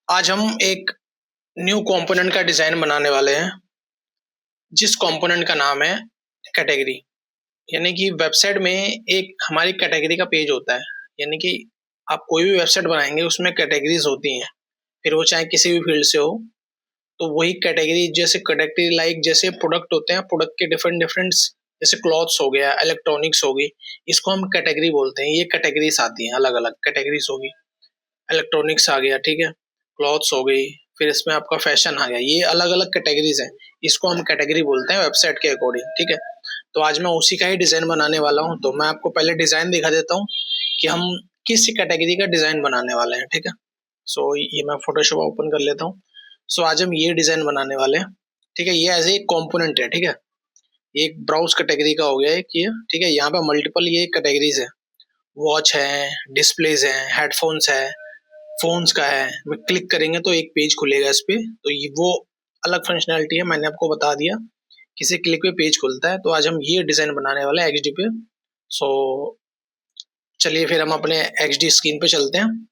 आज हम एक न्यू कंपोनेंट का डिजाइन बनाने वाले हैं, जिस कंपोनेंट का नाम है कैटेगरी। यानी कि वेबसाइट में एक हमारी कैटेगरी का पेज होता है। यानी कि आप कोई भी वेबसाइट बनाएंगे उसमें कैटेगरीज होती हैं, फिर वो चाहे किसी भी फील्ड से हो। तो वही कैटेगरी, जैसे कैटेगरी लाइक जैसे प्रोडक्ट होते हैं, प्रोडक्ट के डिफरेंट डिफरेंट, जैसे क्लॉथ्स हो गया, इलेक्ट्रॉनिक्स होगी, इसको हम कैटेगरी बोलते हैं। ये कैटेगरीज आती हैं, अलग अलग कैटेगरीज होगी। इलेक्ट्रॉनिक्स आ गया, ठीक है, क्लॉथ्स हो गई, फिर इसमें आपका फैशन आ गया। ये अलग अलग कैटेगरीज हैं, इसको हम कैटेगरी बोलते हैं वेबसाइट के अकॉर्डिंग, ठीक है। तो आज मैं उसी का ही डिजाइन बनाने वाला हूँ। तो मैं आपको पहले डिजाइन दिखा देता हूँ कि हम किस कैटेगरी का डिजाइन बनाने वाले हैं, ठीक है। सो ये मैं फोटोशॉप ओपन कर लेता हूँ। सो आज हम ये डिजाइन बनाने वाले हैं, ठीक है। ये एज ए कॉम्पोनेंट है, ठीक है। ये एक ब्राउज कैटेगरी का हो गया एक ये, ठीक है। यहाँ पे मल्टीपल ये कैटेगरीज है, वॉच है, डिस्प्लेज है, हेडफोन्स है, फोन्स का है। मैं क्लिक करेंगे तो एक पेज खुलेगा इस पे। तो ये वो अलग फंक्शनैलिटी है, मैंने आपको बता दिया, किसी क्लिक पे पेज खुलता है। तो आज हम ये डिजाइन बनाने वाले हैं एक्सडी पे। सो चलिए फिर हम अपने एक्सडी स्क्रीन पे चलते हैं।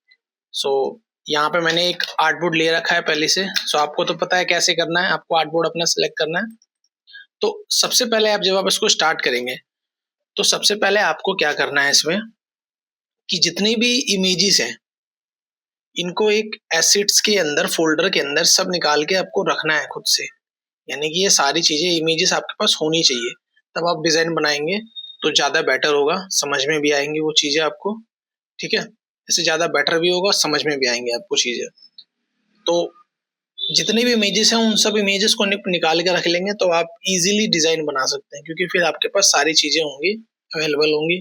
सो यहाँ पे मैंने एक आर्टबोर्ड ले रखा है पहले से। सो आपको तो पता है कैसे करना है, आपको आर्टबोर्ड अपना सिलेक्ट करना है। तो सबसे पहले जब आप इसको स्टार्ट करेंगे, तो सबसे पहले आपको क्या करना है इसमें, कि जितनी भी इमेजेस हैं इनको एक एसेट्स के अंदर, फोल्डर के अंदर सब निकाल के आपको रखना है खुद से। यानी कि ये सारी चीजें, इमेजेस आपके पास होनी चाहिए, तब आप डिजाइन बनाएंगे तो ज्यादा बेटर होगा, समझ में भी आएंगी वो चीजें आपको, ठीक है। इससे ज्यादा बेटर भी होगा, समझ में भी आएंगे आपको चीजें। तो जितनी भी इमेजेस हैं उन सब इमेजेस को निकाल के रख लेंगे तो आप इजीली डिजाइन बना सकते हैं, क्योंकि फिर आपके पास सारी चीजें होंगी, अवेलेबल होंगी।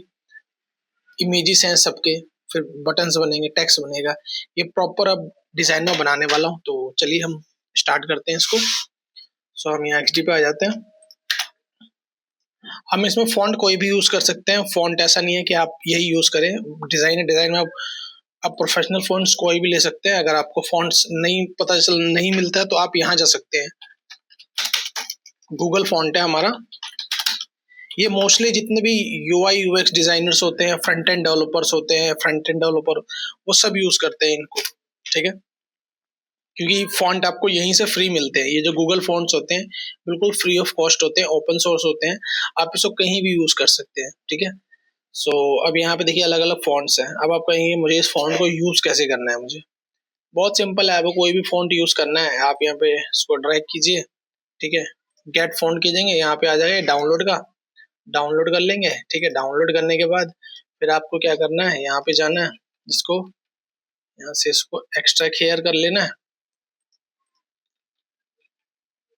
इमेजेस हैं सबके, फिर बटन्स बनेंगे, टेक्स्ट बनेगा। ये प्रॉपर अब डिजाइन में बनाने वाला हूँ। तो चलिए हम स्टार्ट करते हैं इसको। सो हम यहाँ एक्सडी पे आ जाते हैं। हम इसमें फॉन्ट कोई भी यूज कर सकते हैं। फॉन्ट ऐसा नहीं है कि आप यही यूज करें, डिजाइन है, डिजाइन में आप प्रोफेशनल फॉन्ट्स कोई भी ले सकते हैं। अगर आपको फॉन्ट्स नहीं मिलता है तो आप यहाँ जा सकते हैं, गूगल फॉन्ट है हमारा। ये मोस्टली जितने भी यूआई यूएक्स डिजाइनर्स होते हैं, फ्रंट एंड डेवलपर्स होते हैं, फ्रंट एंड डेवलपर, वो सब यूज करते हैं इनको, ठीक है। क्योंकि फॉन्ट आपको यहीं से फ्री मिलते हैं। ये जो गूगल फॉन्ट्स होते हैं बिल्कुल फ्री ऑफ कॉस्ट होते हैं, ओपन सोर्स होते हैं, आप इसको कहीं भी यूज कर सकते हैं, ठीक है। सो अब यहाँ पे देखिए अलग अलग फॉन्ट्स हैं। अब आप कहेंगे मुझे इस फॉन्ट को यूज कैसे करना है। मुझे बहुत सिंपल है, आपको कोई भी फॉन्ट यूज करना है, आप यहाँ पे इसको ड्रैग कीजिए, ठीक है। गेट फॉन्ट कीजिएंगे, यहाँ पे आ जाएगा डाउनलोड का, डाउनलोड कर लेंगे, ठीक है। डाउनलोड करने के बाद फिर आपको क्या करना है, यहाँ पे जाना है, इसको यहाँ से इसको एक्सट्रैक्ट हेयर कर लेना है,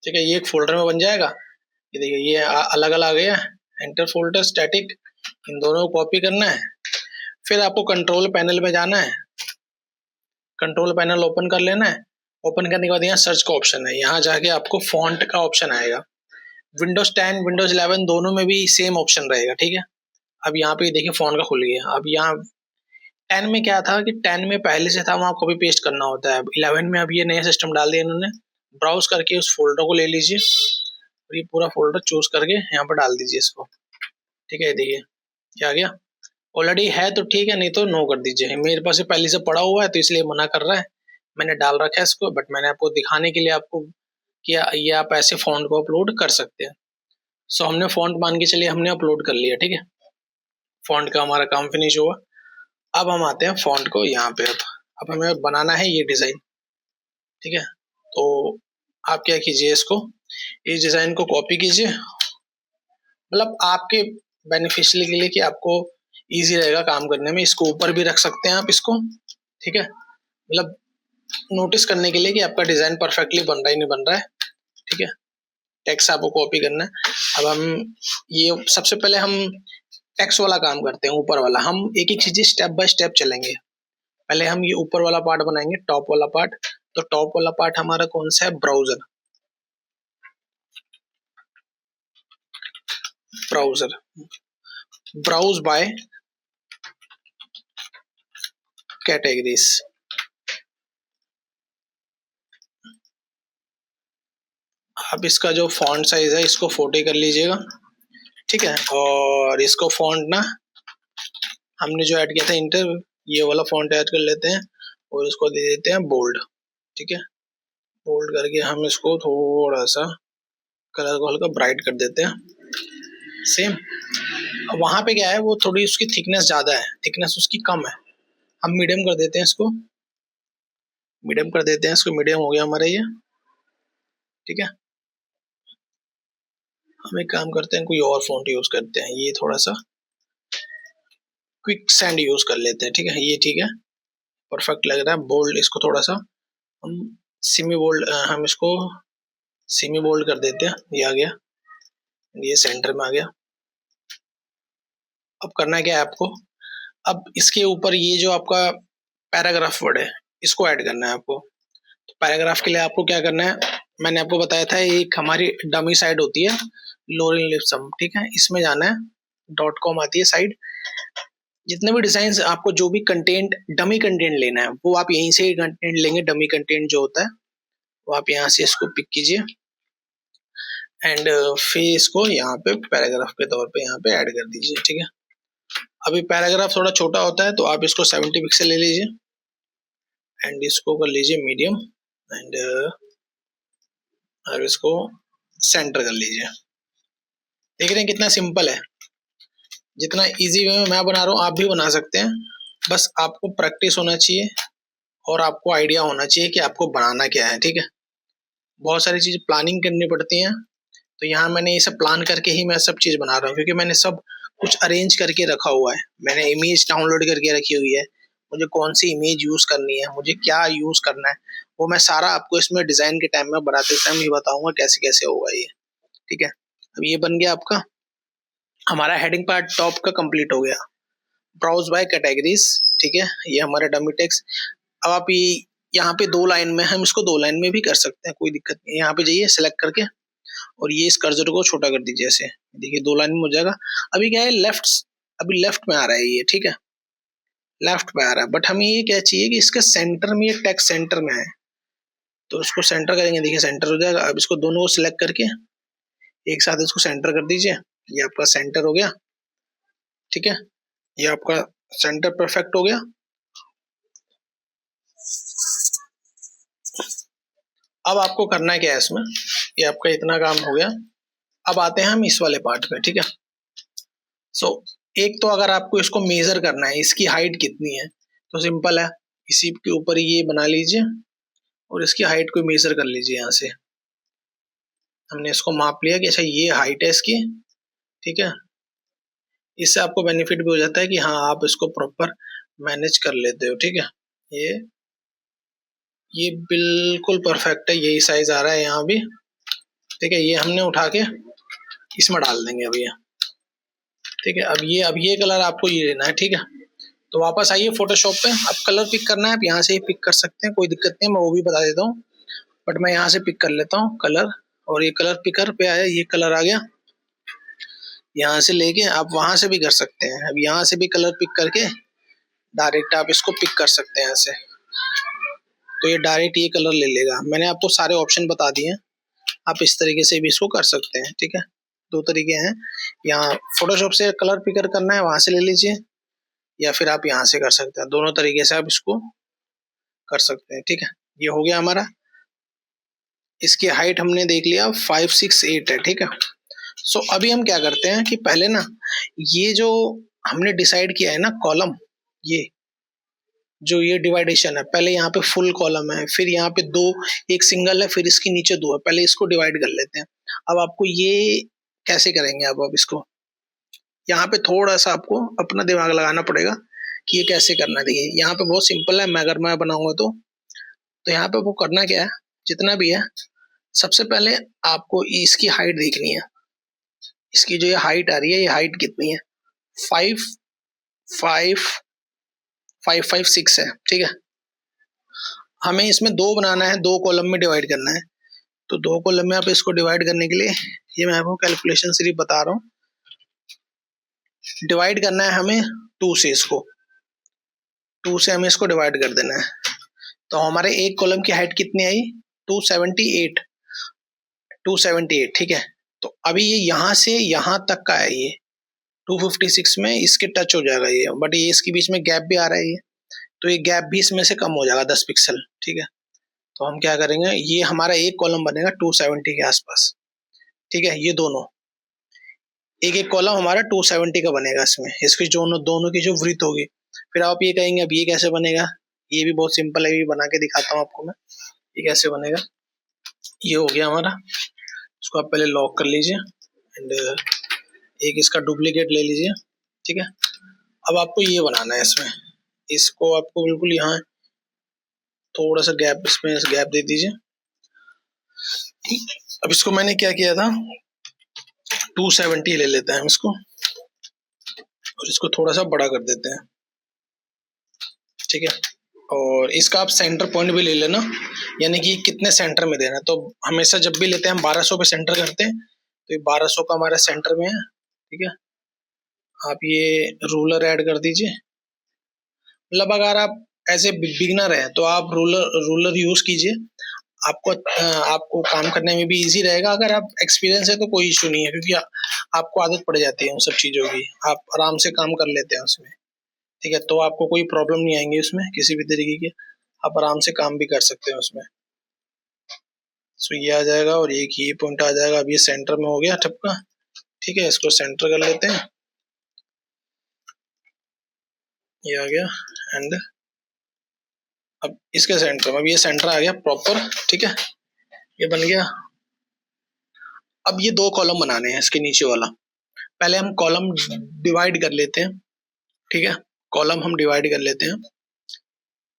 ठीक है। ये एक फोल्डर में बन जाएगा। ये देखिए ये अलग अलग आ गया, एंटर फोल्डर, स्टैटिक, इन दोनों को कॉपी करना है। फिर आपको कंट्रोल पैनल में जाना है, कंट्रोल पैनल ओपन कर लेना है। ओपन करने के बाद यहाँ सर्च का ऑप्शन है, यहाँ जाके आपको फॉन्ट का ऑप्शन आएगा। विंडोज 10 विंडोज 11 दोनों में भी सेम ऑप्शन रहेगा, ठीक है। अब यहाँ पे देखिए फॉन्ट का खुल गया। अब यहाँ 10 में क्या था कि 10 में पहले से था, वहाँ कॉपी पेस्ट करना होता है। अब 11 में अब ये नया सिस्टम डाल दिया इन्होंने। ब्राउज करके उस फोल्डर को ले लीजिए और ये पूरा फोल्डर चूज करके यहाँ पर डाल दीजिए इसको, ठीक है। देखिए क्या आ गया, ऑलरेडी है तो ठीक है, नहीं तो नो कर दीजिए। मेरे पास ये पहले से पड़ा हुआ है तो इसलिए मना कर रहा है, मैंने डाल रखा है इसको, बट मैंने आपको दिखाने के लिए आपको किया, ये आप ऐसे फॉन्ट को अपलोड कर सकते हैं। सो हमने फॉन्ट मान के चलिए हमने अपलोड कर लिया, ठीक है। फॉन्ट का हमारा काम फिनिश हुआ। अब हम आते हैं फॉन्ट को यहाँ पे। अब हमें बनाना है ये डिजाइन, ठीक है। तो आप क्या कीजिए, इसको, इस डिजाइन को कॉपी कीजिए, मतलब आपके बेनिफिशियल के लिए कि आपको इजी रहेगा काम करने में। इसको ऊपर भी रख सकते हैं आप इसको, ठीक है, मतलब नोटिस करने के लिए कि आपका डिजाइन परफेक्टली बन रहा है नहीं बन रहा है, ठीक है। टेक्स्ट आपको कॉपी करना है। अब हम ये सबसे पहले हम टेक्स्ट वाला काम करते हैं, ऊपर वाला। हम एक एक चीजें स्टेप बाय स्टेप चलेंगे। पहले हम ये ऊपर वाला पार्ट बनाएंगे, टॉप वाला पार्ट। तो टॉप वाला पार्ट हमारा कौन सा है, browser. Browser, browse by categories. अब इसका जो फॉन्ट साइज है इसको 40 कर लीजिएगा, ठीक है। और इसको फॉन्ट ना हमने जो ऐड किया था इंटर, ये वाला फॉन्ट ऐड कर लेते हैं और इसको दे देते हैं बोल्ड। ठीक है, बोल्ड करके हम इसको थोड़ा सा कलर को हल्का ब्राइट कर देते हैं। सेम वहां पे क्या है, वो थोड़ी उसकी थिकनेस ज्यादा है, थिकनेस उसकी कम है, हम मीडियम कर देते हैं इसको, मीडियम कर देते हैं इसको, मीडियम हो गया हमारा ये। ठीक है, हम एक काम करते हैं, कोई और फॉन्ट यूज करते हैं, ये थोड़ा सा क्विक सैंड यूज कर लेते हैं। ठीक है, ये ठीक है, परफेक्ट लग रहा है। बोल्ड इसको थोड़ा सा हम सेमी बोल्ड, हम इसको सेमी बोल्ड कर देते हैं, ये आ गया, ये सेंटर में आ गया। अब करना है क्या है आपको, अब इसके ऊपर ये जो आपका पैराग्राफ वर्ड है इसको ऐड करना है आपको। तो पैराग्राफ के लिए आपको क्या करना है, मैंने आपको बताया था एक हमारी डमी साइट होती है लोरेन लिप्सम। ठीक है, इसमें जाना है, .com आती है साइट, जितने भी डिजाइन आपको जो भी कंटेंट डमी कंटेंट लेना है वो आप यहीं से कंटेंट लेंगे। डमी कंटेंट जो होता है वो आप यहाँ से इसको पिक कीजिए एंड फिर इसको यहाँ पे पैराग्राफ के तौर पे यहाँ पे ऐड कर दीजिए। ठीक है, अभी पैराग्राफ थोड़ा छोटा होता है तो आप इसको 70 पिक्सल ले लीजिए एंड इसको कर लीजिए मीडियम एंड अब इसको सेंटर कर लीजिए। देख रहे हैं कितना सिंपल है, जितना इजी वे में मैं बना रहा हूँ आप भी बना सकते हैं, बस आपको प्रैक्टिस होना चाहिए और आपको आइडिया होना चाहिए कि आपको बनाना क्या है। ठीक है, बहुत सारी चीज प्लानिंग करनी पड़ती है, तो यहाँ मैंने ये सब प्लान करके ही मैं सब चीज बना रहा हूँ, क्योंकि मैंने सब कुछ अरेंज करके रखा हुआ है। मैंने इमेज डाउनलोड करके रखी हुई है, मुझे कौन सी इमेज यूज करनी है, मुझे क्या यूज करना है, वो मैं सारा आपको इसमें डिजाइन के टाइम में बनाते टाइम ही बताऊंगा कैसे कैसे होगा ये। ठीक है, अब ये बन गया आपका, हमारा हेडिंग पार्ट टॉप का कंप्लीट हो गया। ब्राउज बाय कैटेगरीज, ठीक है, ये हमारा डमी टेक्स्ट। अब आप ये यहाँ पे 2 लाइन में, हम इसको 2 लाइन में भी कर सकते हैं, कोई दिक्कत नहीं है। यहाँ पे जाइए सेलेक्ट करके और ये इस कर्सर को छोटा कर दीजिए ऐसे, देखिए 2 लाइन में हो जाएगा। अभी क्या है, अभी लेफ्ट में आ रहा है ये। ठीक है, लेफ्ट में आ रहा है, बट हमें ये क्या चाहिए कि इसके सेंटर में, ये टेक्स्ट सेंटर में है, तो इसको सेंटर करेंगे, देखिए सेंटर हो जाएगा। अब इसको दोनों को सिलेक्ट करके एक साथ इसको सेंटर कर दीजिए, ये आपका सेंटर हो गया। ठीक है, ये आपका सेंटर परफेक्ट हो गया। अब आपको करना क्या है इसमें, ये आपका इतना काम हो गया। अब आते हैं हम इस वाले पार्ट पे। ठीक है, सो एक तो अगर आपको इसको मेजर करना है, इसकी हाइट कितनी है, तो सिंपल है, इसी के ऊपर ये बना लीजिए और इसकी हाइट को मेजर कर लीजिए। यहाँ से हमने इसको माप लिया कि अच्छा ये हाइट है इसकी। ठीक है, इससे आपको बेनिफिट भी हो जाता है कि हाँ आप इसको प्रॉपर मैनेज कर लेते हो। ठीक है, ये बिल्कुल परफेक्ट है, यही साइज आ रहा है यहाँ भी। ठीक है, ये हमने उठा के इसमें डाल देंगे अभी। ठीक है, अब ये कलर आपको ये लेना है। ठीक है, तो वापस आइए फोटोशॉप पे, अब कलर पिक करना है, आप यहाँ से ही पिक कर सकते हैं, कोई दिक्कत नहीं है, मैं वो भी बता देता हूँ, बट मैं यहाँ से पिक कर लेता हूँ कलर। और ये कलर पिकर पे आया, ये कलर आ गया, यहाँ से लेके आप वहां से भी कर सकते हैं। अब यहाँ से भी कलर पिक करके डायरेक्ट आप इसको पिक कर सकते हैं ऐसे, तो ये डायरेक्ट ये कलर ले लेगा। मैंने आपको सारे ऑप्शन बता दिए हैं, आप इस तरीके से भी इसको कर सकते हैं। ठीक है, 2 तरीके हैं, यहाँ फोटोशॉप से कलर पिकर करना है वहां से ले लीजिए, या फिर आप यहाँ से कर सकते हैं, दोनों तरीके से आप इसको कर सकते हैं। ठीक है, ये हो गया हमारा। इसकी हाइट हमने देख लिया 5, 6, 8 है। ठीक है, सो अभी हम क्या करते हैं कि पहले ना ये जो हमने डिसाइड किया है ना कॉलम, ये जो ये डिवाइडेशन है, पहले यहाँ पे फुल कॉलम है, फिर यहाँ पे 2, एक सिंगल है, फिर इसके नीचे 2 है, पहले इसको डिवाइड कर लेते हैं। अब आपको ये कैसे करेंगे, अब इसको यहाँ पे थोड़ा सा आपको अपना दिमाग लगाना पड़ेगा कि ये कैसे करना है। देखिए यहाँ पे बहुत सिंपल है, अगर मैं बनाऊंगा तो यहाँ पे वो करना क्या है, जितना भी है सबसे पहले आपको इसकी हाइट देखनी है। इसकी जो ये हाइट आ रही है, ये हाइट कितनी है, 5, 5, 5, 5, 6 है। ठीक है, हमें इसमें 2 बनाना है, 2 कॉलम में डिवाइड करना है, तो 2 कॉलम में आप इसको डिवाइड करने के लिए ये मैं आपको कैलकुलेशन सिर्फ बता रहा हूँ। डिवाइड करना है हमें 2 से, इसको 2 से हमें इसको डिवाइड कर देना है, तो हमारे एक कॉलम की हाइट कितनी आई, 278, 278। ठीक है, तो अभी ये यहाँ से यहाँ तक का है, ये 256 में इसके टच हो जाएगा ये, बट ये इसके बीच में गैप भी आ रहा है ये, तो ये गैप भी इसमें से कम हो जाएगा 10 पिक्सल। ठीक है, तो हम क्या करेंगे, ये हमारा एक कॉलम बनेगा 270 के आसपास। ठीक है, ये दोनों एक एक कॉलम हमारा 270 का बनेगा इसमें, इसकी दोनों दोनों की जो वृत्त होगी। फिर आप ये कहेंगे अब ये कैसे बनेगा, ये भी बहुत सिंपल है, ये बना के दिखाता हूँ आपको मैं, ये कैसे बनेगा। ये हो गया हमारा, इसको आप पहले लॉक कर लीजिए एंड एक इसका डुप्लीकेट ले लीजिए। ठीक है, अब आपको ये बनाना है इसमें, इसको आपको बिल्कुल यहाँ थोड़ा सा गैप, इसमें गैप दे दीजिए। अब इसको मैंने क्या किया था, 270 ले लेते हैं हम इसको, और इसको थोड़ा सा बड़ा कर देते हैं। ठीक है, और इसका आप सेंटर पॉइंट भी ले लेना, यानी कि कितने सेंटर में देना। तो हमेशा जब भी लेते हैं हम 1200 पे सेंटर करते हैं, तो ये 1200 का हमारा सेंटर में है। ठीक है, आप ये रूलर ऐड कर दीजिए। मतलब अगर आप ऐसे बिगिनर हैं तो आप रूलर यूज कीजिए, आपको काम करने में भी इजी रहेगा। अगर आप एक्सपीरियंस है तो कोई इशू नहीं है, क्योंकि आपको आदत पड़ जाती है उन सब चीज़ों की, आप आराम से काम कर लेते हैं उसमें। ठीक है, तो आपको कोई प्रॉब्लम नहीं आएंगी उसमें किसी भी तरीके की, आप आराम से काम भी कर सकते हैं उसमें। सो ये आ जाएगा और एक ये पॉइंट आ जाएगा। अब ये सेंटर में हो गया ठपका। ठीक है, इसको सेंटर कर लेते हैं, ये आ गया एंड अब इसके सेंटर में, अब ये सेंटर आ गया प्रॉपर। ठीक है, ये बन गया। अब ये दो कॉलम बनाने हैं इसके नीचे वाला, पहले हम कॉलम डिवाइड कर लेते हैं। ठीक है, कॉलम हम डिवाइड कर लेते हैं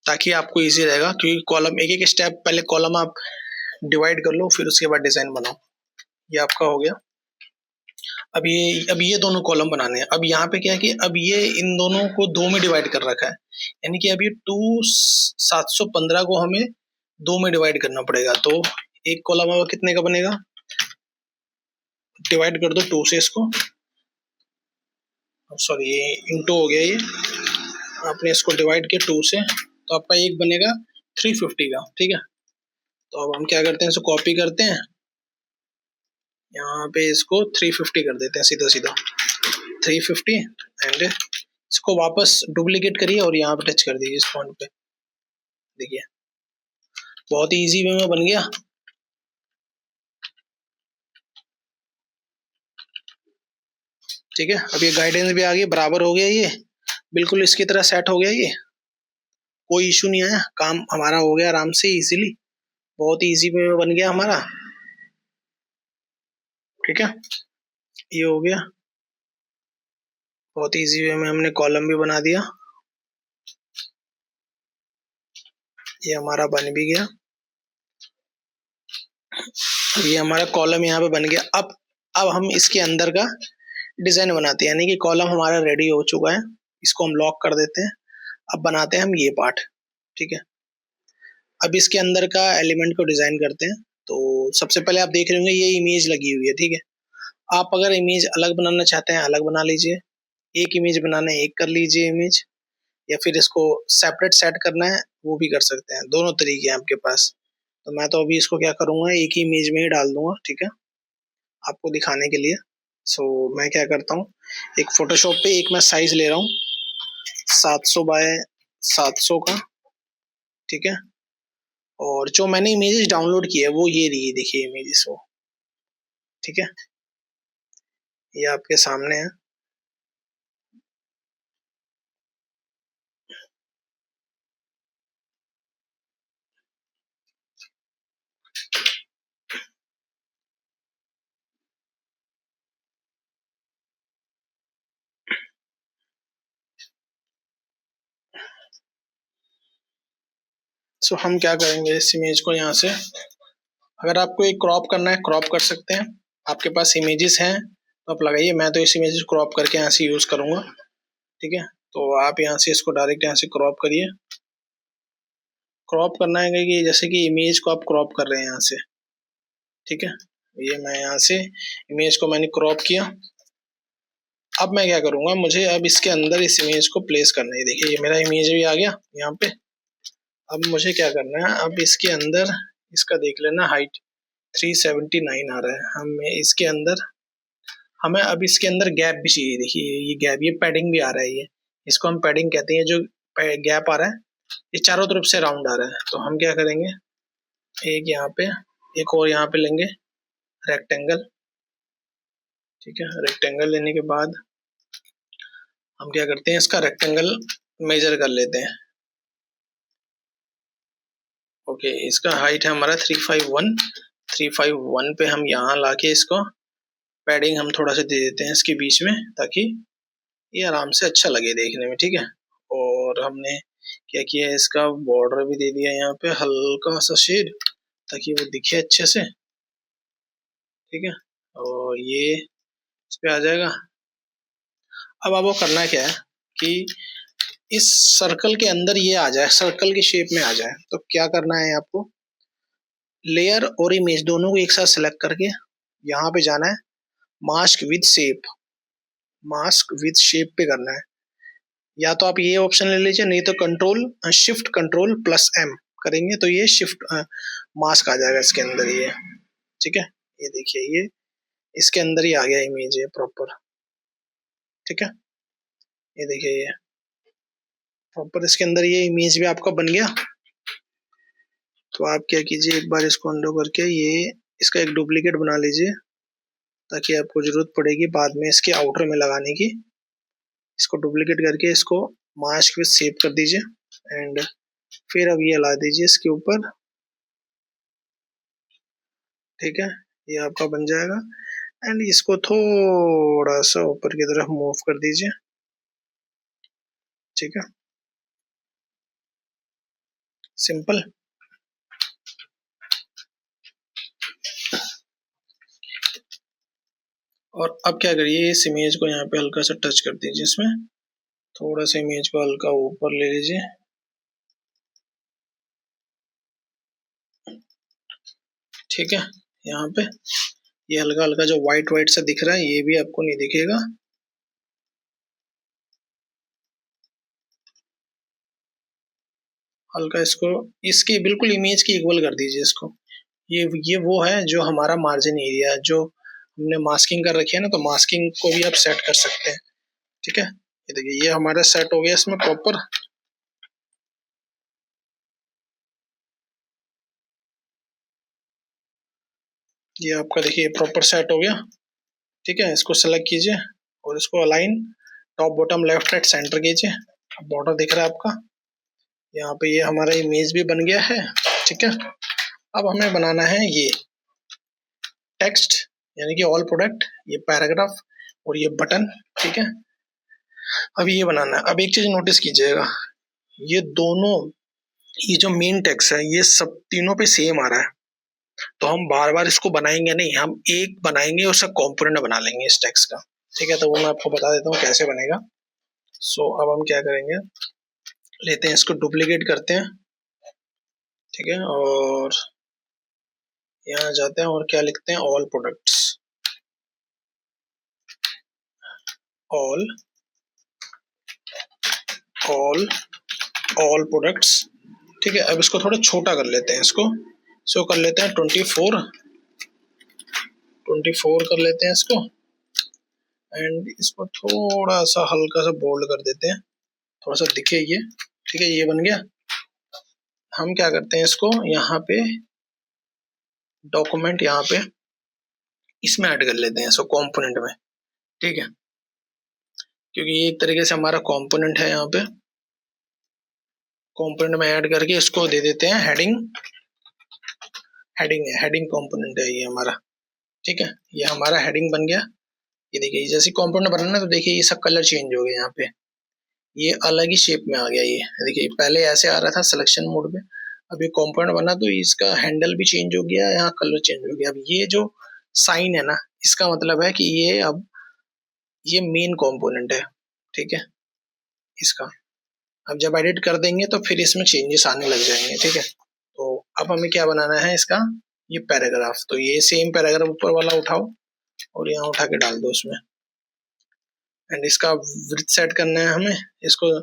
ताकि आपको इजी रहेगा, क्योंकि कॉलम एक एक स्टेप, पहले कॉलम आप डिवाइड कर लो फिर उसके बाद डिजाइन बनाओ। ये आपका हो गया। अब ये दोनों कॉलम बनाने हैं। अब यहाँ पे क्या है कि अब ये इन दोनों को दो में डिवाइड कर रखा है, यानी कि अब ये 715 को हमें दो में डिवाइड करना पड़ेगा। तो एक कॉलम अब कितने का बनेगा, डिवाइड कर दो 2 से इसको, सॉरी ये इंटू हो गया, ये आपने इसको डिवाइड किया 2 से, तो आपका एक बनेगा 350 का। ठीक है, तो अब हम क्या करते हैं, इसको कॉपी करते हैं, यहाँ पे इसको 350 कर देते हैं सीधा सीधा 350 एंड इसको वापस डुप्लीकेट करिए और यहाँ पे टच कर दीजिए इस पॉइंट पे। देखिए बहुत ही इजी वे में बन गया। ठीक है, अब ये गाइडेंस भी आ गई, बराबर हो गया, ये बिल्कुल इसकी तरह सेट हो गया, ये कोई इशू नहीं आया, काम हमारा हो गया आराम से इजीली, बहुत ही इजी वे में बन गया हमारा। ठीक है, ये हो गया, बहुत इजी वे में हमने कॉलम भी बना दिया, ये हमारा बन भी गया। ये हमारा कॉलम यहाँ पे बन गया। अब हम इसके अंदर का डिजाइन बनाते हैं, यानी कि कॉलम हमारा रेडी हो चुका है, इसको हम लॉक कर देते हैं। अब बनाते हैं हम ये पार्ट। ठीक है, अब इसके अंदर का एलिमेंट को डिजाइन करते हैं। तो सबसे पहले आप देख रहे होंगे ये इमेज लगी हुई है। ठीक है, आप अगर इमेज अलग बनाना चाहते हैं अलग बना लीजिए, एक इमेज बनाना है एक कर लीजिए इमेज, या फिर इसको सेपरेट सेट करना है वो भी कर सकते हैं, दोनों तरीके हैं आपके पास। तो मैं तो अभी इसको क्या करूंगा, एक ही इमेज में ही डाल दूंगा। ठीक है, आपको दिखाने के लिए। सो मैं क्या करता हूँ, एक फोटोशॉप पे एक मैं साइज ले रहा हूँ 700 बाय 700 का। ठीक है, और जो मैंने इमेजेस डाउनलोड की है वो ये रही, देखिए इमेजेस वो। ठीक है, ये आपके सामने है। सो हम क्या करेंगे, इस इमेज को यहाँ से, अगर आपको एक क्रॉप करना है क्रॉप कर सकते हैं, आपके पास इमेजेस हैं तो आप लगाइए। मैं तो इस इमेज को क्रॉप करके यहाँ से यूज करूंगा। ठीक है, तो आप यहाँ से इसको डायरेक्ट यहाँ से क्रॉप करिए। क्रॉप करना है कि जैसे कि इमेज को आप क्रॉप कर रहे हैं यहाँ से। ठीक है, ये मैं यहाँ से इमेज को मैंने क्रॉप किया। अब मैं क्या करूंगा, मुझे अब इसके अंदर इस इमेज को प्लेस करना है। देखिए ये मेरा इमेज भी आ गया यहाँ पे। अब मुझे क्या करना है, अब इसके अंदर इसका देख लेना हाइट 379 आ रहा है, हम इसके अंदर हमें अब इसके अंदर गैप भी चाहिए। देखिए ये गैप, ये पैडिंग भी आ रहा है, ये इसको हम पैडिंग कहते हैं। जो गैप आ रहा है ये चारों तरफ से राउंड आ रहा है। तो हम क्या करेंगे, एक यहाँ पे, एक और यहाँ पे लेंगे रेक्टेंगल। ठीक है, रेक्टेंगल लेने के बाद हम क्या करते हैं, इसका रेक्टेंगल मेजर कर लेते हैं। ओके, इसका हाइट है हमारा 351 पे हम यहाँ लाके इसको पैडिंग हम थोड़ा सा दे देते हैं इसके बीच में, ताकि ये आराम से अच्छा लगे देखने में। ठीक है, और हमने क्या किया है, इसका बॉर्डर भी दे दिया यहाँ पे हल्का सा शेड, ताकि वो दिखे अच्छे से। ठीक है, और ये इस पे आ जाएगा। अब आपको करना क्या है कि इस सर्कल के अंदर ये आ जाए, सर्कल की शेप में आ जाए। तो क्या करना है आपको, लेयर और इमेज दोनों को एक साथ सेलेक्ट करके यहाँ पे जाना है, mask with shape, mask with shape पे करना है। या तो आप ये ऑप्शन ले लीजिए, नहीं तो शिफ्ट कंट्रोल प्लस एम करेंगे तो ये शिफ्ट मास्क आ जाएगा इसके अंदर ये। ठीक है, ये देखिए ये इसके अंदर ही आ गया इमेज है प्रॉपर। ठीक है, ये देखिए ये प्रॉपर इसके अंदर ये इमेज भी आपका बन गया। तो आप क्या कीजिए, एक बार इसको अंडू करके ये इसका एक डुप्लीकेट बना लीजिए, ताकि आपको जरूरत पड़ेगी बाद में इसके आउटर में लगाने की। इसको डुप्लीकेट करके इसको मास्क में सेव कर दीजिए एंड फिर अब ये ला दीजिए इसके ऊपर। ठीक है, ये आपका बन जाएगा एंड इसको थोड़ा सा ऊपर की तरफ मूव कर दीजिए। ठीक है, सिंपल। और अब क्या करिए, इस इमेज को यहाँ पे हल्का सा टच कर दीजिए, इसमें थोड़ा सा इमेज को हल्का ऊपर ले लीजिए। ठीक है, यहाँ पे ये हल्का हल्का जो व्हाइट व्हाइट सा दिख रहा है ये भी आपको नहीं दिखेगा। हल्का इसको इसकी बिल्कुल इमेज की इक्वल कर दीजिए इसको। ये वो है जो हमारा मार्जिन एरिया है, जो हमने मास्किंग कर रखी है ना, तो मास्किंग को भी आप सेट कर सकते हैं। ठीक है, ये देखिए ये हमारा सेट हो गया इसमें प्रॉपर। ये आपका देखिए प्रॉपर सेट हो गया। ठीक है, इसको सेलेक्ट कीजिए और इसको align top bottom left right centre कीजिए। बॉर्डर दिख रहा है आपका, यहाँ पे ये हमारा इमेज भी बन गया है। ठीक है, अब हमें बनाना है ये टेक्स्ट, यानी कि ऑल प्रोडक्ट, ये पैराग्राफ और ये बटन। ठीक है, अब ये बनाना है। अब एक चीज नोटिस कीजिएगा, ये दोनों, ये जो मेन टेक्स्ट है ये सब तीनों पे सेम आ रहा है। तो हम बार बार इसको बनाएंगे नहीं, हम एक बनाएंगे उसका कॉम्पोनेंट बना लेंगे इस टेक्स्ट का। ठीक है, तो वो मैं आपको बता देता हूँ कैसे बनेगा। सो अब हम क्या करेंगे, लेते हैं इसको डुप्लीकेट करते हैं। ठीक है, और यहाँ जाते हैं और क्या लिखते हैं, all products, all all all products. ठीक है, अब इसको थोड़ा छोटा कर लेते हैं, इसको कर लेते हैं 24 कर लेते हैं इसको एंड इसको थोड़ा सा हल्का सा बोल्ड कर देते हैं, थोड़ा सा दिखे ये। ठीक है, ये बन गया। हम क्या करते हैं, इसको यहाँ पे डॉक्यूमेंट, यहाँ पे इसमें ऐड कर लेते हैं इसको कंपोनेंट में। ठीक है, क्योंकि ये एक तरीके से हमारा कंपोनेंट है। यहाँ पे कंपोनेंट में ऐड करके इसको दे देते हैं हेडिंग। हेडिंग कंपोनेंट है ये हमारा। ठीक है, ये हमारा हेडिंग बन गया। ये देखिए जैसे कंपोनेंट बनना, तो देखिए ये सब कलर चेंज हो गए, यहाँ पे ये अलग ही शेप में आ गया। ये देखिए पहले ऐसे आ रहा था सिलेक्शन मोड में, अब ये कंपोनेंट बना तो इसका हैंडल भी चेंज हो गया, यहाँ कलर चेंज हो गया। अब ये जो साइन है ना, इसका मतलब है कि ये अब ये मेन कंपोनेंट है। ठीक है, इसका अब जब एडिट कर देंगे तो फिर इसमें चेंजेस आने लग जाएंगे। ठीक है, तो अब हमें क्या बनाना है, इसका ये पैराग्राफ। तो ये सेम पैराग्राफ ऊपर वाला उठाओ और यहाँ उठा के डाल दो उसमें एंड इसका विड्थ सेट करना है हमें, इसको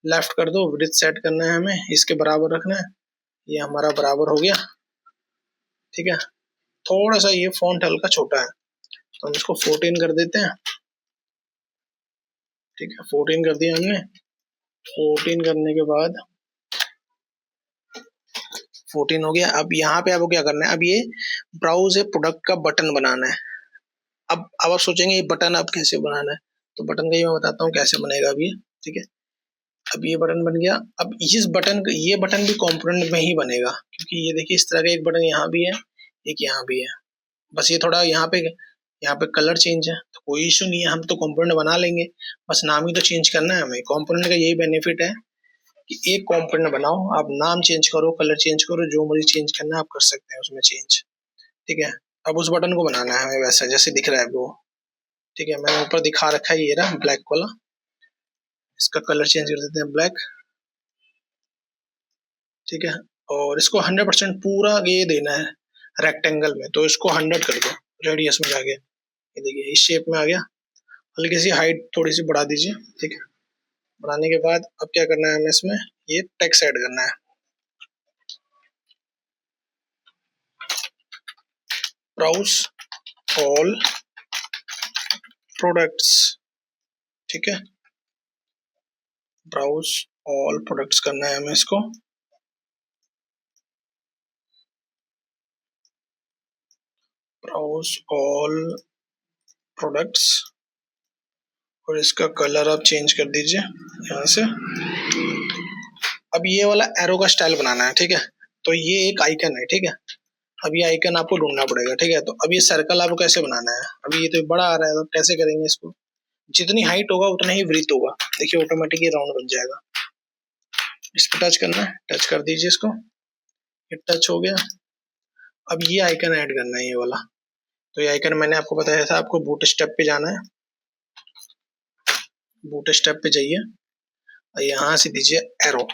लेफ्ट कर दो, विड्थ सेट करना है हमें, इसके बराबर रखना है। ये हमारा बराबर हो गया। ठीक है, थोड़ा सा ये फॉन्ट हल्का छोटा है, तो हम इसको 14 कर देते हैं। ठीक है, 14 कर दिया हमने। 14 करने के बाद 14 हो गया। अब यहाँ पे आपको क्या करना है, अब ये ब्राउज ए प्रोडक्ट का बटन बनाना है। अब आप सोचेंगे ये बटन अब कैसे बनाना है, तो बटन का ये मैं बताता हूँ कैसे बनेगा अभी। ठीक है, अब ये बटन बन गया। अब ये बटन भी कंपोनेंट में ही बनेगा, क्योंकि ये देखिए इस तरह का एक बटन यहाँ भी है, एक यहाँ भी है। बस ये थोड़ा यहाँ पे कलर चेंज है, तो कोई इशू नहीं है, हम तो कंपोनेंट बना लेंगे। बस नाम ही तो चेंज करना है हमें। कंपोनेंट का यही बेनिफिट है कि एक कंपोनेंट बनाओ, आप नाम चेंज करो, कलर चेंज करो, जो मर्जी चेंज करना है आप कर सकते हैं उसमें चेंज। ठीक है, अब उस बटन को बनाना है हमें वैसा जैसे दिख रहा है वो। ठीक है, मैंने ऊपर दिखा रखा है, ये रहा ब्लैक वाला। इसका कलर चेंज कर देते हैं ब्लैक। ठीक है, और इसको 100% पूरा ये देना है रेक्टेंगल में, तो इसको 100 कर दो रेडियस में जाके। ये देखिए इस शेप में आ गया। हल्की सी हाइट थोड़ी सी बढ़ा दीजिए। ठीक है, बढ़ाने के बाद अब क्या करना है हमें, इसमें ये टेक्स्ट ऐड करना है। Browse all products. ठीक है, ब्राउज ऑल प्रोडक्ट्स करना है हमें इसको। ब्राउज ऑल प्रोडक्ट्स, और इसका कलर आप चेंज कर दीजिए यहाँ से। अब ये वाला एरो का स्टाइल बनाना है। ठीक है, तो ये एक आइकन है। ठीक है, अब ये आइकन आपको ढूंढना पड़ेगा। ठीक है, तो अब ये सर्कल आपको कैसे बनाना है, अभी ये तो बड़ा आ रहा है, तो कैसे करेंगे इसको। जितनी हाइट होगा उतना ही ब्रीथ होगा। देखिए ऑटोमेटिक ये राउंड बन जाएगा। इस पर टच करना है, टच कर दीजिए इसको, ये टच हो गया। अब ये आइकन ऐड करना है, ये वाला। तो ये आइकन मैंने आपको बताया था, आपको बूट स्टेप पे जाना है। बूट स्टेप पे जाइए और यहाँ से दीजिए एरो।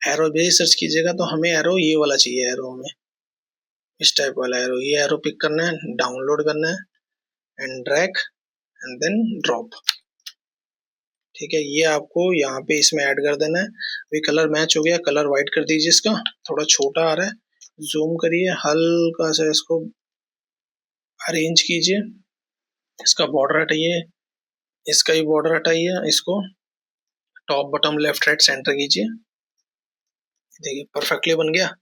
एरो भी सर्च कीजिएगा, तो हमें एरो ये वाला चाहिए। एरो हमें इस टाइप वाला एरो, ये एरो पिक करना है, डाउनलोड करना है and drag and then drop. ठीक है, ये आपको यहाँ पे इसमें ऐड कर देना है। अभी कलर मैच हो गया, कलर वाइट कर दीजिए। इसका थोड़ा छोटा आ रहा है, जूम करिए, हल्का सा इसको अरेंज कीजिए। इसका बॉर्डर हटाइए, इसका ही बॉर्डर हटाइए, इसको top bottom left right centre कीजिए। देखिए परफेक्टली बन गया,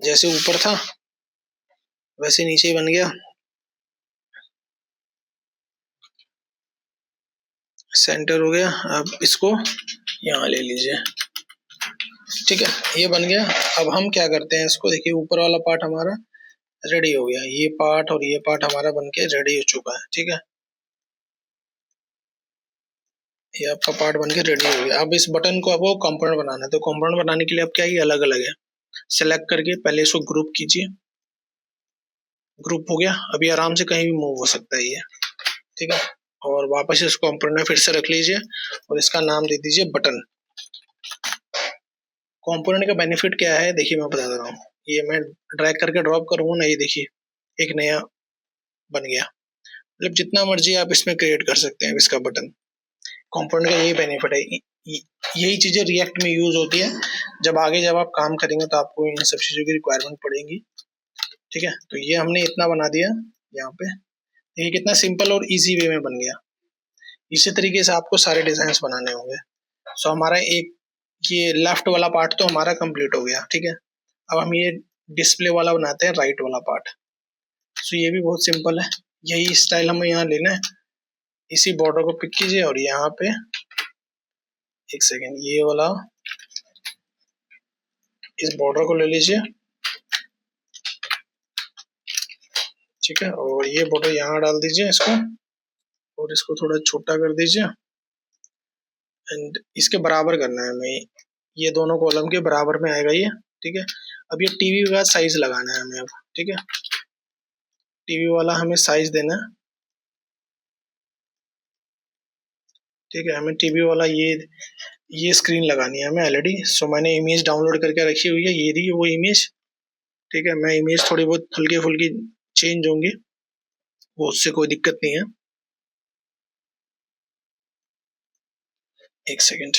जैसे ऊपर था वैसे नीचे ही बन गया। सेंटर हो गया। अब इसको यहाँ ले लीजिए। ठीक है, ये बन गया। अब हम क्या करते हैं इसको, देखिए ऊपर वाला पार्ट हमारा रेडी हो गया, ये पार्ट और ये पार्ट हमारा बन के रेडी हो चुका है। ठीक है, ये आपका पार्ट बन के रेडी हो गया। अब इस बटन को आपको कंपोनेंट बनाना है, तो कंपोनेंट बनाने के लिए अब क्या ये अलग अलग है। सेलेक्ट करके पहले इसको ग्रुप कीजिए। ग्रुप हो गया, अभी आराम से कहीं भी मूव हो सकता है ये। ठीक है, और वापस इस कंपोनेंट में फिर से रख लीजिए और इसका नाम दे दीजिए बटन। कंपोनेंट का बेनिफिट क्या है, देखिए मैं बता रहा हूँ। ये मैं ड्रैग करके ड्रॉप करूंगा ना, ये देखिए एक नया बन गया। मतलब जितना मर्जी आप इसमें क्रिएट कर सकते हैं इसका बटन। कंपोनेंट का यही बेनिफिट है। यही चीजें रिएक्ट में यूज होती है। जब आप काम करेंगे तो आपको इन सब चीजों की रिक्वायरमेंट पड़ेगी। ठीक है, तो ये हमने इतना बना दिया यहाँ पे। ये कितना सिंपल और इजी वे में बन गया। इसी तरीके से आपको सारे डिजाइन बनाने होंगे। सो हमारा एक ये लेफ्ट वाला पार्ट तो हमारा कंप्लीट हो गया। ठीक है, अब हम ये डिस्प्ले वाला बनाते हैं, राइट वाला पार्ट। सो ये भी बहुत सिंपल है, यही स्टाइल हमें यहाँ लेना है। इसी बॉर्डर को पिक कीजिए और यहाँ पे एक सेकेंड ये वाला इस बॉर्डर को ले लीजिए। ठीक है, और ये बॉर्डर यहाँ डाल दीजिए इसको, और इसको थोड़ा छोटा कर दीजिए एंड इसके बराबर करना है हमें। ये दोनों कॉलम के बराबर में आएगा ये। ठीक है, अब ये टीवी का साइज लगाना है हमें अब। ठीक है, टीवी वाला हमें साइज देना है। ठीक है, हमें टीवी वाला ये स्क्रीन लगानी है हमें ऑलरेडी। सो मैंने इमेज डाउनलोड करके रखी हुई है, ये रही वो इमेज। ठीक है, मैं इमेज थोड़ी बहुत हल्की फुल्की चेंज होंगी, वो उससे कोई दिक्कत नहीं है। एक सेकेंड,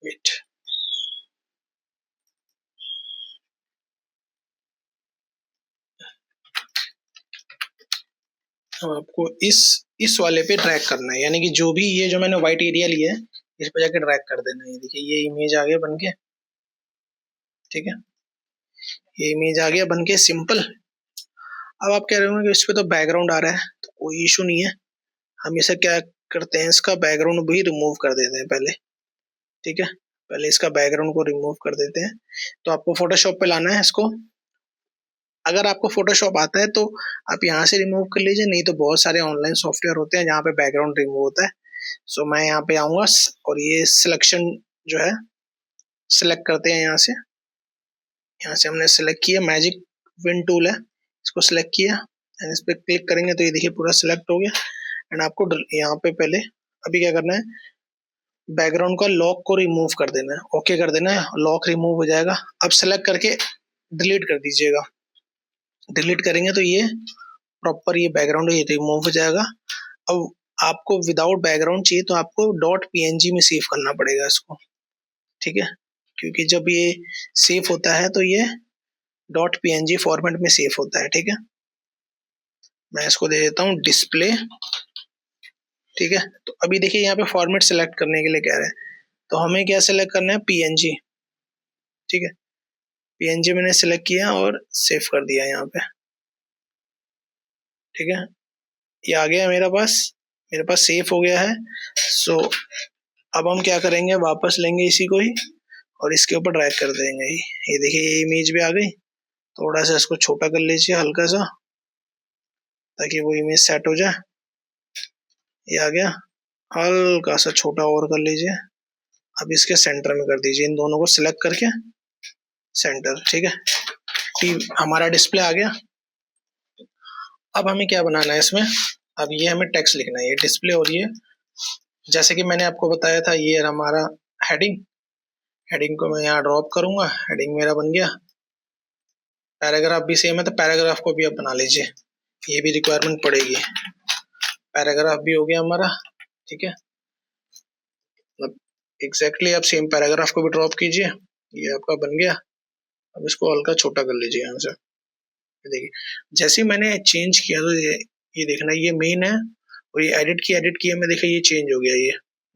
वेट। अब आपको इस वाले पे ड्रैग करना है, यानी कि जो भी ये जो मैंने व्हाइट एरिया लिया है इस पे जाके ड्रैग कर देना है। ये देखिए ये इमेज आ गया बन के, ठीक है, ये इमेज आ गया बन के सिंपल। अब आप कह रहे होंगे कि इस पे तो बैकग्राउंड आ रहा है, तो कोई इशू नहीं है। हम इसे क्या करते हैं, इसका बैकग्राउंड भी रिमूव कर देते हैं पहले, ठीक है, पहले इसका बैकग्राउंड को रिमूव कर देते हैं। तो आपको फोटोशॉप पे लाना है इसको। अगर आपको फोटोशॉप आता है तो आप यहाँ से रिमूव कर लीजिए, नहीं तो बहुत सारे ऑनलाइन सॉफ्टवेयर होते हैं जहाँ पे बैकग्राउंड रिमूव होता है। सो मैं यहाँ पे आऊंगा और ये सिलेक्शन जो है सिलेक्ट करते हैं यहाँ से। यहाँ से हमने सिलेक्ट किया, मैजिक विन टूल है, इसको सिलेक्ट किया एंड इस पर क्लिक करेंगे तो ये देखिए पूरा सिलेक्ट हो गया। एंड आपको यहाँ पे पहले अभी क्या करना है, बैकग्राउंड का लॉक को रिमूव कर देना है, ओके कर देना है, लॉक रिमूव हो जाएगा। अब सेलेक्ट करके डिलीट कर दीजिएगा। डिलीट करेंगे तो ये प्रॉपर ये बैकग्राउंड ये रिमूव हो जाएगा। अब आपको विदाउट बैकग्राउंड चाहिए तो आपको डॉट पीएनजी में सेव करना पड़ेगा इसको, ठीक है, क्योंकि जब ये सेव होता है तो ये डॉट पीएनजी फॉर्मेट में सेव होता है, ठीक है। मैं इसको दे देता हूँ डिस्प्ले, ठीक है। तो अभी देखिए यहाँ पे फॉर्मेट सेलेक्ट करने के लिए कह रहे हैं, तो हमें क्या सेलेक्ट करना है, पीएनजी, ठीक है। पीएनजी मैंने सेलेक्ट किया और सेव कर दिया यहाँ पे, ठीक है। ये आ गया मेरे पास सेव हो गया है। सो अब हम क्या करेंगे, वापस लेंगे इसी को ही और इसके ऊपर ड्रैग कर देंगे। ये देखिए ये इमेज भी आ गई। थोड़ा सा इसको छोटा कर लीजिए हल्का सा, ताकि वो इमेज सेट हो जाए। ये आ गया, हल्का सा छोटा और कर लीजिए। अब इसके सेंटर में कर दीजिए, इन दोनों को सिलेक्ट करके सेंटर, ठीक है। हमारा डिस्प्ले आ गया। अब हमें क्या बनाना है इसमें, अब ये हमें टेक्स्ट लिखना है, ये डिस्प्ले और ये जैसे कि मैंने आपको बताया था ये हमारा हेडिंग। हेडिंग को मैं यहाँ ड्रॉप करूंगा, हेडिंग मेरा बन गया। पैराग्राफ भी सेम है तो पैराग्राफ को भी आप बना लीजिए, ये भी रिक्वायरमेंट पड़ेगी। पैराग्राफ भी हो गया हमारा, ठीक है। एग्जैक्टली आप सेम पैराग्राफ को भी ड्रॉप कीजिए, ये आपका बन गया। अब इसको हल्का छोटा कर लीजिए यहाँ से। देखिए जैसे ही मैंने चेंज किया तो ये देखना ये मेन है, और ये एडिट किया में देखिए ये चेंज हो गया, ये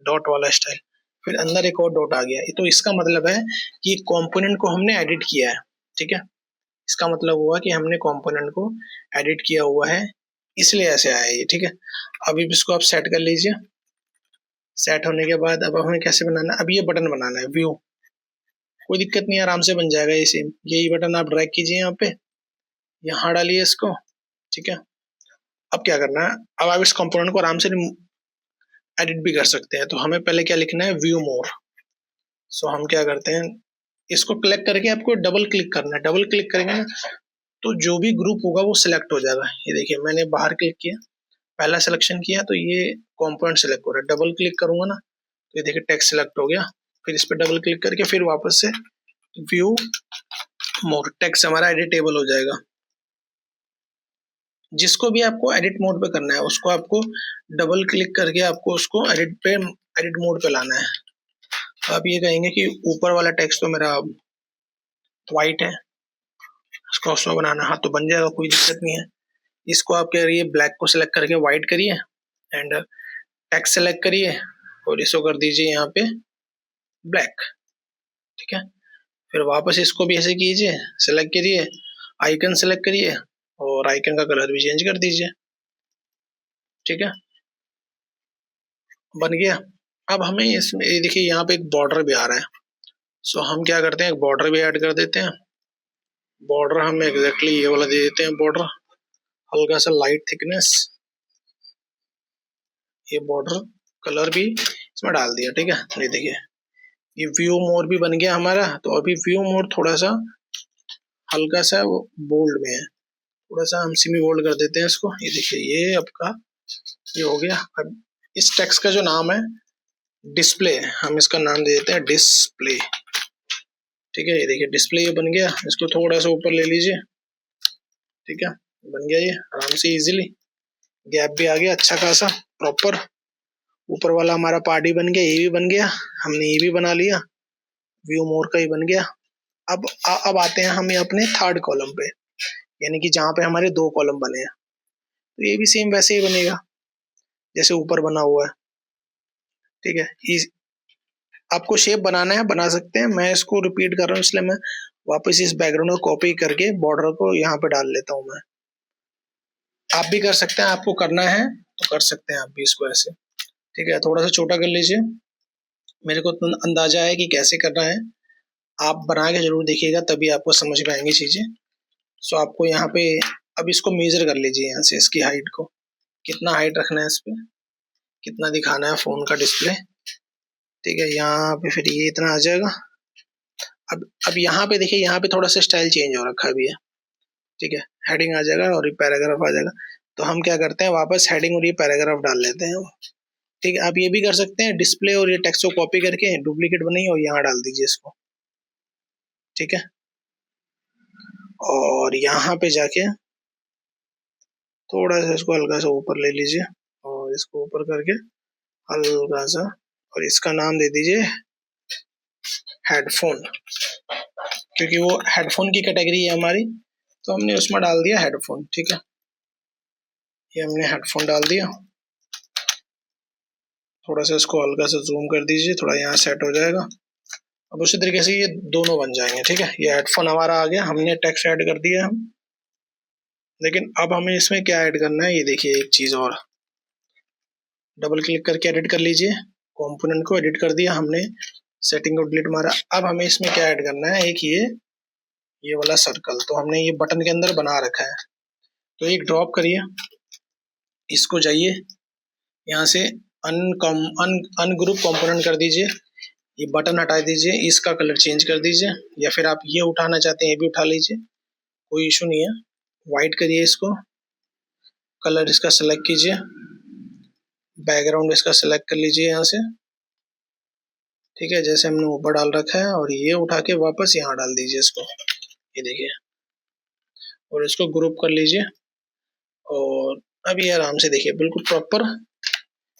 डॉट वाला स्टाइल, फिर अंदर एक और डॉट आ गया। तो इसका मतलब है कि कंपोनेंट को हमने एडिट किया है, ठीक है। इसका मतलब हुआ कि हमने कंपोनेंट को एडिट किया हुआ है, इसलिए ऐसे आया ये, ठीक है। अभी इसको आप सेट कर लीजिए। सेट होने के बाद अब हमें कैसे बनाना है, अब ये बटन बनाना है व्यू, कोई दिक्कत नहीं, आराम से बन जाएगा ये सेम। यही बटन आप ड्रैग कीजिए यहाँ पे, यहाँ डालिए इसको, ठीक है। अब क्या करना है, अब आप इस कंपोनेंट को आराम से एडिट भी कर सकते हैं। तो हमें पहले क्या लिखना है, व्यू मोर। सो हम क्या करते हैं, इसको क्लिक करके आपको डबल क्लिक करना है। डबल क्लिक करेंगे ना तो जो भी ग्रुप होगा वो सिलेक्ट हो जाएगा। ये देखिए मैंने बाहर क्लिक किया, पहला सिलेक्शन किया तो ये कंपोनेंट सिलेक्ट हो रहा है। डबल क्लिक करूंगा ना तो ये देखिए टेक्स्ट सिलेक्ट हो गया। फिर इस पर डबल क्लिक करके फिर वापस से व्यू मोर, टेक्स्ट हमारा एडिटेबल हो जाएगा। जिसको भी आपको एडिट मोड पे करना है उसको आपको डबल क्लिक करके आपको उसको एडिट मोड पे लाना है। तो आप ये कहेंगे कि ऊपर वाला टेक्स्ट तो मेरा व्हाइट है, इसको उसमें बनाना, हाँ तो बन जाएगा, कोई दिक्कत नहीं है। इसको आप कह रही है ब्लैक को सिलेक्ट करके व्हाइट करिए एंड टेक्स्ट सेलेक्ट करिए और इसको कर दीजिए यहाँ पे ब्लैक, ठीक है। फिर वापस इसको भी ऐसे कीजिए, सेलेक्ट करिए, आइकन सेलेक्ट करिए और आइकन का कलर भी चेंज कर दीजिए, ठीक है, बन गया। अब हमें इसमें देखिए यहाँ पे एक बॉर्डर भी आ रहा है। सो हम क्या करते हैं, एक बॉर्डर भी ऐड कर देते हैं। बॉर्डर हम एग्जैक्टली ये वाला दे देते हैं बॉर्डर, हल्का सा लाइट थिकनेस। ये बॉर्डर कलर भी इसमें डाल दिया, ठीक है। ये देखिए ये व्यू मोर भी बन गया हमारा। तो अभी व्यू मोर थोड़ा सा हल्का सा वो बोल्ड में है, थोड़ा सा हम सेमी बोल्ड कर देते हैं इसको। ये देखिए ये आपका ये हो गया। अब इस टेक्स्ट का जो नाम है डिस्प्ले, हम इसका नाम दे देते हैं डिस्प्ले, ठीक है। ये देखिए डिस्प्ले ये बन गया। इसको थोड़ा सा ऊपर ले लीजिए, ठीक है, बन गया ये आराम से इजीली। गैप भी आ गया अच्छा खासा प्रॉपर। ऊपर वाला हमारा पार्ट भी बन गया, ये भी बन गया, हमने ये भी बना लिया, व्यू मोर का ही बन गया। अब आते हैं हम अपने थर्ड कॉलम पे, यानी कि जहाँ पे हमारे दो कॉलम बने हैं। तो ये भी सेम वैसे ही बनेगा जैसे ऊपर बना हुआ है। ठीक है, आपको शेप बनाना है बना सकते हैं। मैं इसको रिपीट कर रहा हूँ इसलिए मैं वापस इस बैकग्राउंड को कॉपी करके बॉर्डर को यहाँ पे डाल लेता हूँ मैं। आप भी कर सकते हैं, आपको करना है तो कर सकते हैं आप भी इसको ऐसे। ठीक है, थोड़ा सा छोटा कर लीजिए। मेरे को तो अंदाजा है कि कैसे करना है, आप बना के जरूर देखिएगा तभी आपको समझ में आएंगी चीजें। सो आपको यहाँ पे अब इसको मेजर कर लीजिए यहाँ से, इसकी हाइट को कितना हाइट रखना है, इस पे कितना दिखाना है फोन का डिस्प्ले। ठीक है, यहाँ पे फिर ये इतना आ जाएगा। अब यहाँ पे देखिए, यहाँ पे थोड़ा सा स्टाइल चेंज हो रखा भी है। ठीक है, हेडिंग आ जाएगा और ये पैराग्राफ आ जाएगा। तो हम क्या करते हैं, वापस हेडिंग और ये पैराग्राफ डाल लेते हैं। ठीक है, आप ये भी कर सकते हैं, डिस्प्ले और ये टेक्स्ट को कॉपी करके डुप्लीकेट बनाइए और यहाँ डाल दीजिए इसको। ठीक है, और यहाँ पे जाके थोड़ा सा इसको हल्का सा ऊपर ले लीजिए और इसको ऊपर करके हल्का सा, और इसका नाम दे दीजिए हेडफोन, क्योंकि वो हेडफोन की कैटेगरी है हमारी, तो हमने उसमें डाल दिया हेडफोन। ठीक है, ये हमने हेडफोन डाल दिया। थोड़ा सा इसको हल्का सा जूम कर दीजिए, थोड़ा यहाँ सेट हो जाएगा। अब उसी तरीके से ये दोनों बन जाएंगे। ठीक है, ये हेडफोन हमारा आ गया, हमने टेक्स्ट ऐड कर दिया हम। लेकिन अब हमें इसमें क्या ऐड करना है, ये देखिए एक चीज और, डबल क्लिक करके एडिट कर लीजिए। कंपोनेंट को एडिट कर दिया हमने, सेटिंग को डिलीट मारा। अब हमें इसमें क्या ऐड करना है, एक ये वाला सर्कल तो हमने ये बटन के अंदर बना रखा है, तो एक ड्रॉप करिए, इसको जाइए यहाँ से अनग्रुप कंपोनेंट कर दीजिए, ये बटन हटा दीजिए, इसका कलर चेंज कर दीजिए, या फिर आप ये उठाना चाहते हैं ये भी उठा लीजिए, कोई इशू नहीं है। वाइट करिए इसको, कलर इसका सेलेक्ट कीजिए, बैकग्राउंड इसका सेलेक्ट कर लीजिए यहाँ से। ठीक है, जैसे हमने ऊपर डाल रखा है, और ये उठा के वापस यहाँ डाल दीजिए इसको, ये देखिए, और इसको ग्रुप कर लीजिए। और अब ये आराम से देखिए बिल्कुल प्रॉपर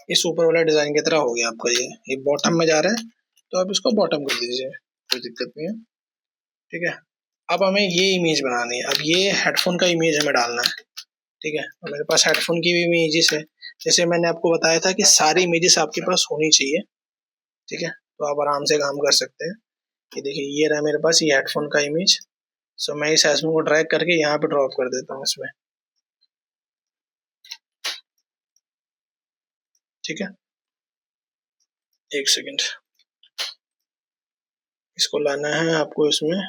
इस ऊपर वाला डिजाइन की तरह हो गया आपका। ये बॉटम में जा रहा है, तो आप इसको बॉटम कर दीजिए, कोई दिक्कत नहीं है। ठीक है, अब हमें ये इमेज बनानी है, अब ये हेडफोन का इमेज हमें डालना है। ठीक है, तो मेरे पास हेडफोन की भी इमेजेस है, जैसे मैंने आपको बताया था कि सारी इमेजेस आपके पास होनी चाहिए। ठीक है, तो आप आराम से काम कर सकते हैं। ये देखिए, ये रहा मेरे पास ये हेडफोन का इमेज। सो मैं इस हेडफोन को ड्रैग करके यहाँ पे ड्रॉप कर देता हूँ इसमें। ठीक है, एक सेकेंड, इसको लाना है आपको, इसमें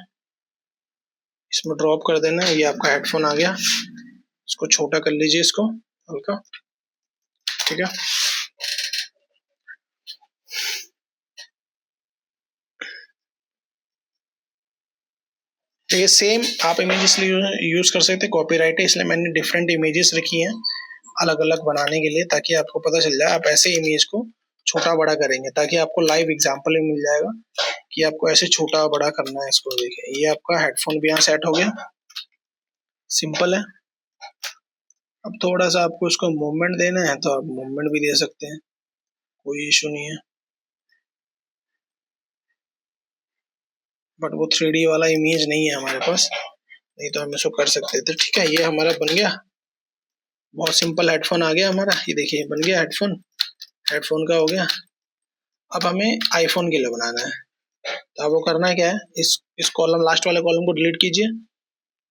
ड्रॉप कर देना है। ये आपका हेडफोन आ गया, इसको छोटा कर लीजिए इसको हल्का। ठीक है, तो ये सेम आप इमेजेस यूज कर सकते हैं, कॉपीराइट है इसलिए मैंने डिफरेंट इमेजेस रखी हैं अलग अलग बनाने के लिए, ताकि आपको पता चल जाए। आप ऐसे इमेज को छोटा बड़ा करेंगे ताकि आपको लाइव एग्जांपल भी मिल जाएगा कि आपको ऐसे छोटा बड़ा करना है इसको। देखिए, ये आपका हेडफोन भी यहाँ सेट हो गया, सिंपल है। अब थोड़ा सा आपको इसको मूवमेंट देना है तो आप मूवमेंट भी दे सकते हैं, कोई इशू नहीं है। बट वो 3D वाला इमेज नहीं है हमारे पास, नहीं तो हम इसको कर सकते थे। ठीक है, ये हमारा बन गया, बहुत सिंपल हेडफोन आ गया हमारा। ये देखिए बन गया हेडफोन, हेडफोन का हो गया। अब हमें आईफोन के लिए बनाना है, तो अब वो करना क्या है, इस कॉलम, लास्ट वाले कॉलम को डिलीट कीजिए,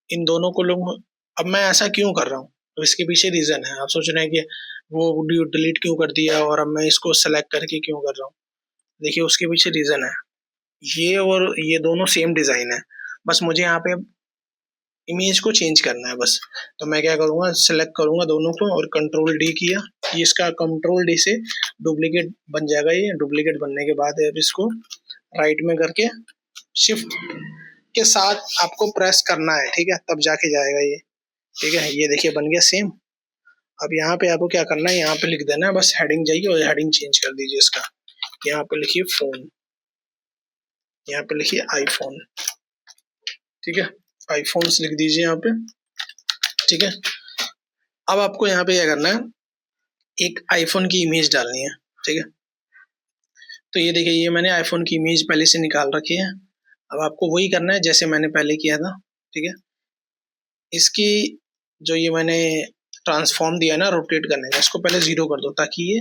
इन दोनों कॉलम को। अब मैं ऐसा क्यों कर रहा हूँ, तो इसके पीछे रीजन है। आप सोच रहे हैं कि वो डिलीट क्यों कर दिया और अब मैं इसको सेलेक्ट करके क्यों कर रहा हूँ। देखिए उसके पीछे रीजन है, ये और ये दोनों सेम डिजाइन है, बस मुझे यहाँ पे इमेज को चेंज करना है बस। तो मैं क्या करूँगा, सेलेक्ट करूँगा दोनों को और कंट्रोल डी किया, ये इसका कंट्रोल डी से डुप्लीकेट बन जाएगा। ये डुप्लीकेट बनने के बाद अब इसको राइट में करके शिफ्ट के साथ आपको प्रेस करना है। ठीक है, तब जाके जाएगा ये। ठीक है, ये देखिए बन गया सेम। अब यहाँ पे आपको क्या करना है, यहाँ पे लिख देना है बस, हेडिंग जाइए और हेडिंग चेंज कर दीजिए इसका। यहाँ पे लिखिए फोन, यहाँ पे लिखिए आईफोन। ठीक है, आईफोन्स लिख दीजिए यहाँ पे। ठीक है, अब आपको यहाँ पे क्या करना है, एक आईफोन की इमेज डालनी है। ठीक है, तो ये देखिए, ये मैंने आईफोन की इमेज पहले से निकाल रखी है। अब आपको वही करना है जैसे मैंने पहले किया था। ठीक है, इसकी जो ये मैंने ट्रांसफॉर्म दिया है ना रोटेट करने का, इसको पहले 0 कर दो ताकि ये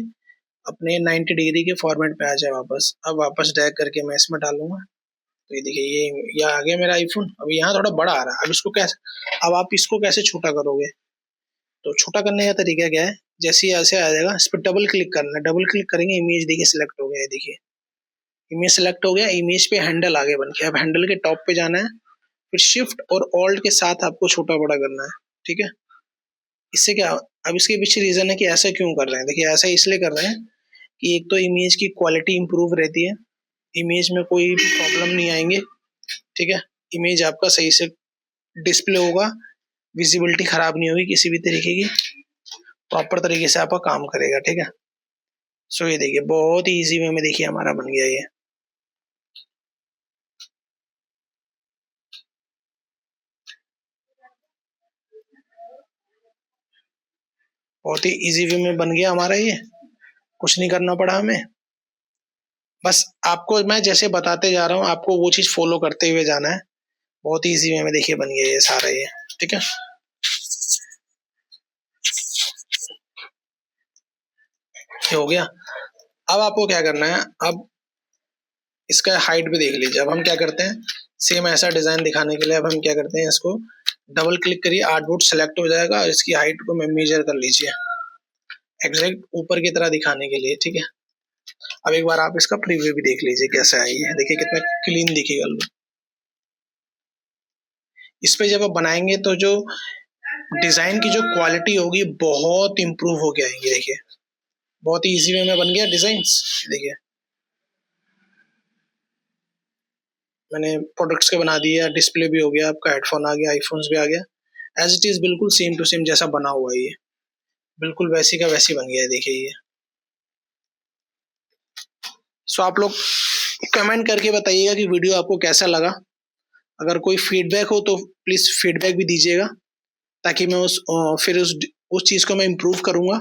अपने 90 डिग्री के फॉर्मेट पे आ जाए वापस। अब वापस ड्रैग करके मैं इसमें डालूंगा, तो ये देखिए ये आ गया मेरा आईफोन। अब यहाँ थोड़ा बड़ा आ रहा है, अब इसको कैसे, अब आप इसको कैसे छोटा करोगे? तो छोटा करने का तरीका क्या है, जैसे ही ऐसे आ जाएगा इस पर डबल क्लिक करना है, डबल क्लिक करेंगे इमेज देखिए सिलेक्ट हो गया है, देखिए इमेज सेलेक्ट हो गया, इमेज पे हैंडल आगे बन गया। अब हैंडल के टॉप पे जाना है, फिर शिफ्ट और ऑल्ट के साथ आपको छोटा बड़ा करना है, ठीक है। इससे क्या, अब इसके पीछे रीजन है कि ऐसा क्यों कर रहे हैं। देखिए ऐसा इसलिए कर रहे हैं कि एक तो इमेज की क्वालिटी इंप्रूव रहती है, इमेज में कोई भी प्रॉब्लम नहीं आएंगे, ठीक है। इमेज आपका सही से डिस्प्ले होगा, विजिबिलिटी खराब नहीं होगी किसी भी तरीके की, प्रॉपर तरीके से आपका काम करेगा, ठीक है। सो ये देखिए बहुत ही इजी वे में देखिए हमारा बन गया ये। बहुत ही इजी वे में बन गया हमारा ये, कुछ नहीं करना पड़ा हमें। बस आपको मैं जैसे बताते जा रहा हूँ आपको वो चीज फॉलो करते हुए जाना है। बहुत ही इजी वे में देखिए बन गया ये सारा ये, ठीक है। ये हो गया। अब आपको क्या करना है, अब इसका हाइट भी देख लीजिए। अब हम क्या करते हैं, सेम ऐसा डिजाइन दिखाने के लिए अब हम क्या करते हैं, इसको डबल क्लिक करिए, आर्टबोर्ड सेलेक्ट हो जाएगा और इसकी हाइट को मैं मेजर कर लीजिए एग्जैक्ट ऊपर की तरह दिखाने के लिए, ठीक है। अब एक बार आप इसका प्रीव्यू भी देख लीजिए कैसा है ये, देखिए कितना क्लीन दिखेगा। इस पे जब आप बनाएंगे तो जो डिजाइन की जो क्वालिटी होगी बहुत इंप्रूव हो के आएंगी। देखिए बहुत ही इजी वे में बन गया डिजाइन। देखिए मैंने प्रोडक्ट्स के बना दिया, डिस्प्ले भी हो गया, आपका हेडफोन आ गया, आईफोन्स भी आ गया, एज इट इज बिल्कुल सेम टू सेम जैसा बना हुआ है ये, बिल्कुल वैसी का वैसी बन गया है। देखिए ये। सो आप लोग कमेंट करके बताइएगा कि वीडियो आपको कैसा लगा। अगर कोई फीडबैक हो तो प्लीज फीडबैक भी दीजिएगा ताकि मैं फिर उस चीज को मैं इम्प्रूव करूंगा।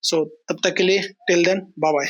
सो तब तक के लिए टिल देन बाय बाय।